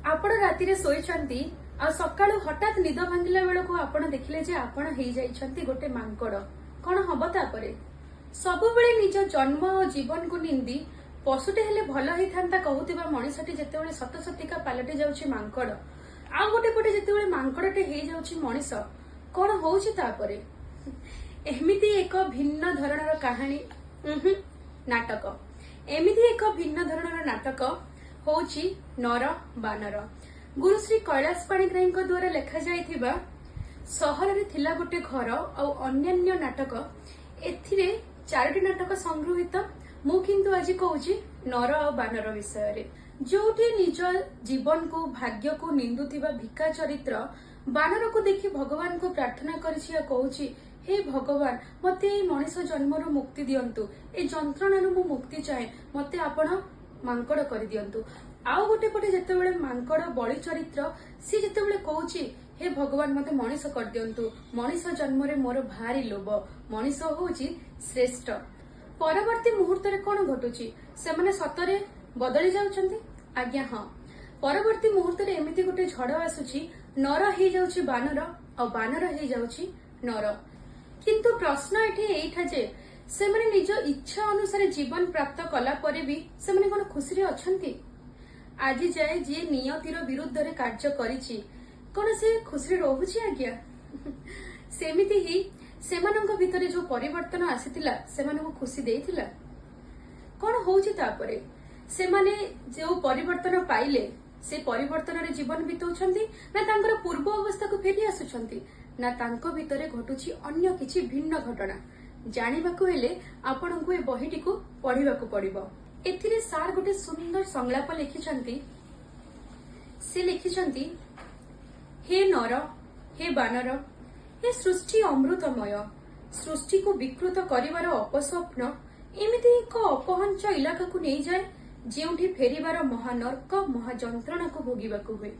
आपण राती शोईछंती आ सकाळू हठात निद भांगिला बेलू आपण देखिले जे आपण हेई जाइछंती गोटे मांकड़ कौन हम तापरे सबुबेले निज जन्म और जीवन को निंदी पशुटे हेले भल होता कहूथिबा मनिषटी जेतेबेले सत सतिका पालटि जाउछि मांकड़ आ गोटे पटे जेतेबेले मांकड़टे हेई जाउछि मनिष कौन होउछि तापरे एमिति एक भिन्न धरणर कहानी नाटक एमिति एक भिन्न धरणर नाटक होउछि नर बानर गुरुश्री कैलाश पाणिग्राही द्वारा लिखा जाइथिबा सहर रे थिला गोटे घर और अन्यान्य नाटक एथिरे चारोटी नाटक संग्रहित मु किंतु आज कहूछि नर और बानर विषय रे जोटी निज जीवन को भाग्य को निंदुथिबा भिका चरित्र बानर को देखि भगवान को प्रार्थना करिछि आ कहूछि हे भगवान मते ए मनिष जन्मरु मुक्ति दियंतु ए जंत्रणारु मु मुक्ति चाहे मते आपण मांकड़ कर दियंतु आउ गोटे पटे जेतेबेले मांकड़ बळी चरित्र सी जेतेबेले कहूछि हे भगवान मते मनिष कर दियंतु मनिष जन्म रे मोर भारी लोभ मनिष होउछि श्रेष्ठ परवर्ती मुहूर्त रे कोन घटुछि से माने सतरे बदली जाउछंती आज्ञा हां परवर्ती मुहूर्त रे एमिति गोटे झड़ आसुछि नर हे जाउछि बानर और बानर हे जाउछि नर किंतु प्रश्न एठी एइठा जे से माने निज इच्छा अनुसार जीवन प्राप्त कला परे भी से माने कोन खुशी रे अछंती आज जाए जे नियतिर विरुद्ध रे कार्य करिछि कोन से खुशी रे रहउछि आज्ञा सेमिति ही सेमानंक भितरे जो परिवर्तन आसीतिला सेमानंक खुशी देइतिला कोन होउछि तापरे से माने जो परिवर्तन पाइले से परिवर्तन रे जीवन बितौछंती ना तांकर पूर्व अवस्था को फेरी आसुछंती ना तांको भितरे घटुछि अन्य किछि भिन्न घटना जानिबाकू हेले आपनकू ए बहिटी को पढिबाकू पड़िबो एथिरे सार गोटे सुंदर संलाप लिखिछंती से लिखिछंती हे नर हे बानर हे सृष्टि अमृतमय सृष्टि को विकृत करिवार अपस्वप्न एमिति एक अपहंच इलाका को नहीं जाए जेउठी फेरिवार महानर्क महाजंत्रणा को भोगिबाकू हुए।